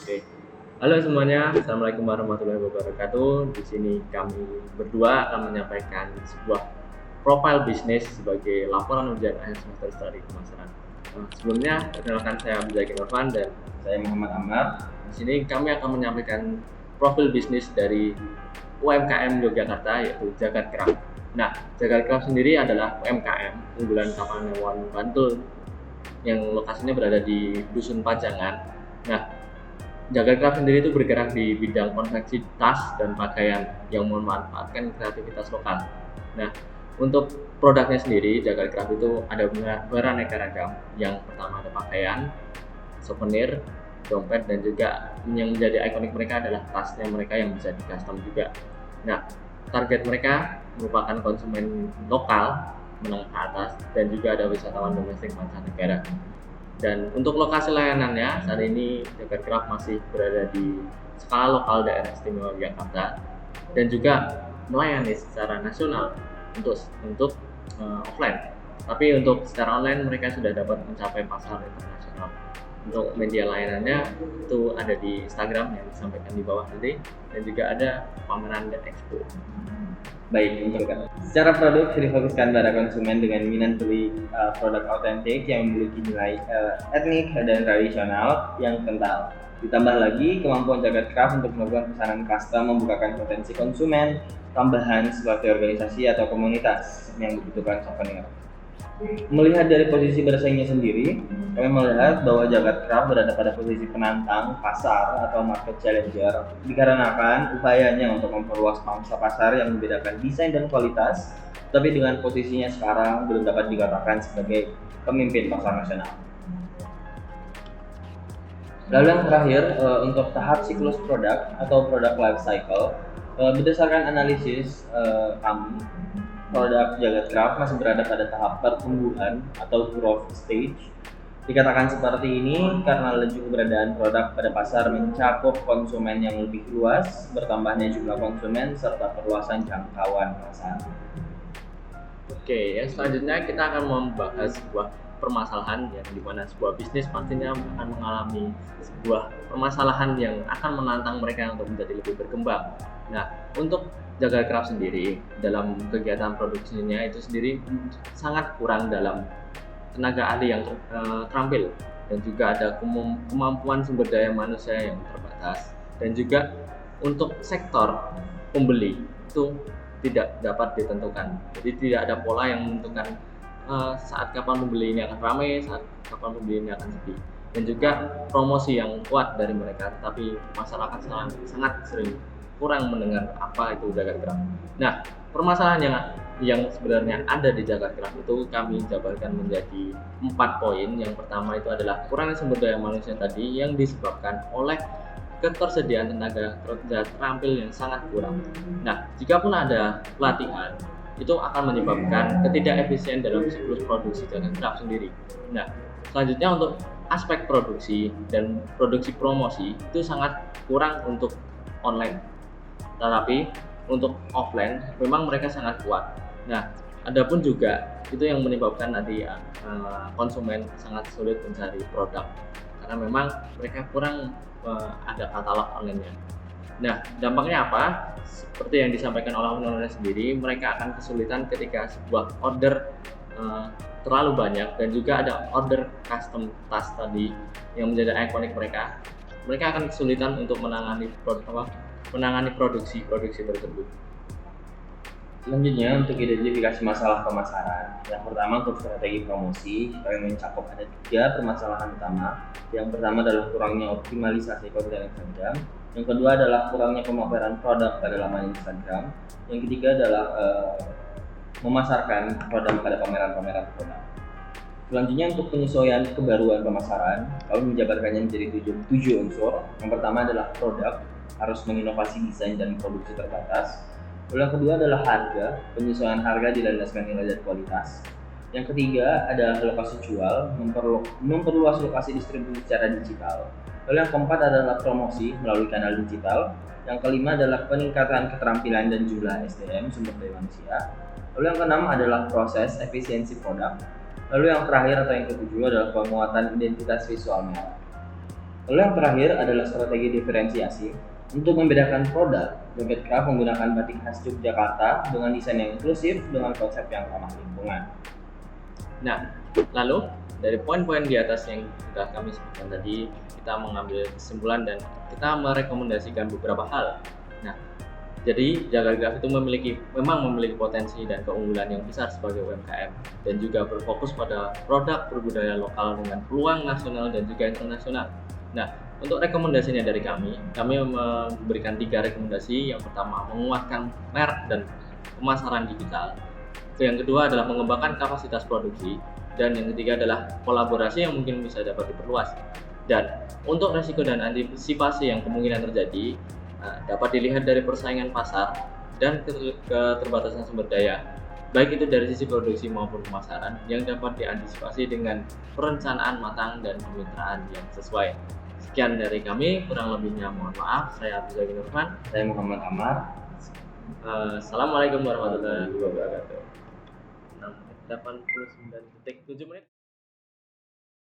Oke. Halo semuanya, Assalamualaikum warahmatullahi wabarakatuh. Di sini kami berdua akan menyampaikan sebuah profil bisnis sebagai laporan ujian akhir semester studi pemasaran. Sebelumnya, perkenalkan saya Abdul Norvan dan Saya Muhammad Ammar. di sini kami akan menyampaikan profil bisnis dari UMKM Yogyakarta yaitu Jagat Craft. Nah, Jagat Craft sendiri adalah UMKM unggulan Kapanewon Bantul yang lokasinya berada di Dusun Pajangan. Nah, Jagat Craft sendiri itu bergerak di bidang konveksi tas dan pakaian yang memanfaatkan kreativitas lokal. Nah, untuk produknya sendiri, Jagat Craft itu ada beraneka ragam. Yang pertama ada pakaian, souvenir, dompet, dan juga yang menjadi ikonik mereka adalah tasnya mereka yang bisa di custom juga. Nah, target mereka merupakan konsumen lokal menengah ke atas dan juga ada wisatawan domestik mancanegara. Dan untuk lokasi layanannya, saat ini Jagat Craft masih berada di skala lokal daerah istimewa Yogyakarta dan juga melayani secara nasional untuk offline. Tapi untuk secara online mereka sudah dapat mencapai pasar internasional. Untuk media layanannya itu ada di Instagram yang disampaikan di bawah nanti dan juga ada pameran dan expo. Baik, secara produk difokuskan pada konsumen dengan minat beli produk autentik yang memiliki nilai etnik dan tradisional yang kental. Ditambah lagi kemampuan Jagat Craft untuk melakukan pesanan custom membukakan potensi konsumen tambahan seperti organisasi atau komunitas yang membutuhkan souvenir. Melihat dari posisi bersaingnya sendiri, kami melihat bahwa Jagat Craft berada pada posisi penantang pasar atau market challenger dikarenakan upayanya untuk memperluas pangsa pasar yang membedakan desain dan kualitas, tapi dengan posisinya sekarang belum dapat dikatakan sebagai pemimpin pasar nasional. Lalu yang terakhir, untuk tahap siklus produk atau product life cycle, berdasarkan analisis kami, produk Jagat Craft masih berada pada tahap pertumbuhan atau growth stage. Dikatakan seperti ini karena laju keberadaan produk pada pasar mencakup konsumen yang lebih luas, bertambahnya jumlah konsumen, serta perluasan jangkauan pasar. Oke, yang selanjutnya kita akan membahas sebuah permasalahan yang dimana sebuah bisnis pastinya akan mengalami sebuah permasalahan yang akan menantang mereka untuk menjadi lebih berkembang. Nah, untuk Jagat Craft sendiri dalam kegiatan produksinya itu sendiri sangat kurang dalam tenaga ahli yang terampil dan juga ada kemampuan sumber daya manusia yang terbatas dan juga untuk sektor pembeli itu tidak dapat ditentukan. Jadi tidak ada pola yang menentukan saat kapan pembeli ini akan ramai, saat kapan pembeli ini akan sepi. Dan juga promosi yang kuat dari mereka, tapi masyarakat sangat sering kurang mendengar apa itu Jagat Craft. Nah, permasalahan yang sebenarnya ada di Jagat Craft itu kami jabarkan menjadi 4 poin. Yang pertama itu adalah kurangnya sumber daya manusia tadi yang disebabkan oleh ketersediaan tenaga kerja terampil yang sangat kurang. Nah, jika pun ada pelatihan, itu akan menyebabkan ketidakefisien dalam siklus produksi Jagat Craft sendiri. Nah, selanjutnya untuk aspek produksi dan produksi promosi itu sangat kurang untuk online. Tetapi untuk offline memang mereka sangat kuat. Nah, adapun juga itu yang menyebabkan nanti konsumen sangat sulit mencari produk karena memang mereka kurang ada katalog online-nya. Nah, dampaknya apa? Seperti yang disampaikan oleh owner sendiri, mereka akan kesulitan ketika sebuah order terlalu banyak dan juga ada order custom tas tadi yang menjadi ikonik mereka. Mereka akan kesulitan untuk menangani produksi tersebut. Selanjutnya untuk identifikasi masalah pemasaran. Yang pertama untuk strategi promosi, kami mencakup ada 3 permasalahan utama. Yang pertama adalah kurangnya optimalisasi konten Instagram. Yang kedua adalah kurangnya pemaparan produk pada laman Instagram. Yang ketiga adalah memasarkan produk pada pameran-pameran produk. Selanjutnya untuk penyesuaian kebaruan pemasaran, kami menjabarkannya menjadi 7 unsur. Yang pertama adalah produk, harus menginovasi desain dan produksi terbatas. Lalu yang kedua adalah harga, penyesuaian harga dilandaskan nilai dan kualitas. Yang ketiga adalah lokasi jual, memperluas lokasi distribusi secara digital. Lalu yang keempat adalah promosi melalui kanal digital. Yang kelima adalah peningkatan keterampilan dan jumlah SDM, sumber daya manusia. Lalu yang keenam adalah proses efisiensi produk. Lalu yang terakhir atau yang ketujuh adalah penguatan identitas visual merek. Lalu yang terakhir adalah strategi diferensiasi. Untuk membedakan produk, Dompet Craft menggunakan batik khas Yogyakarta dengan desain yang inklusif dengan konsep yang ramah lingkungan. Nah, lalu dari poin-poin di atas yang sudah kami sebutkan tadi, kita mengambil kesimpulan dan kita merekomendasikan beberapa hal. Nah, jadi Jagargraf itu memang memiliki potensi dan keunggulan yang besar sebagai UMKM dan juga berfokus pada produk berbudaya lokal dengan peluang nasional dan juga internasional. Nah, untuk rekomendasinya dari kami memberikan 3 rekomendasi. Yang pertama, menguatkan merek dan pemasaran digital. Yang kedua adalah mengembangkan kapasitas produksi. Dan yang ketiga adalah kolaborasi yang mungkin bisa dapat diperluas. Dan untuk risiko dan antisipasi yang kemungkinan terjadi, dapat dilihat dari persaingan pasar dan keterbatasan sumber daya, baik itu dari sisi produksi maupun pemasaran, yang dapat diantisipasi dengan perencanaan matang dan kemitraan yang sesuai. Sekian dari kami, kurang lebihnya mohon maaf. Saya Abdul Ghani Nurman. Saya Muhammad Amar. Assalamualaikum warahmatullahi wabarakatuh. 6:89:7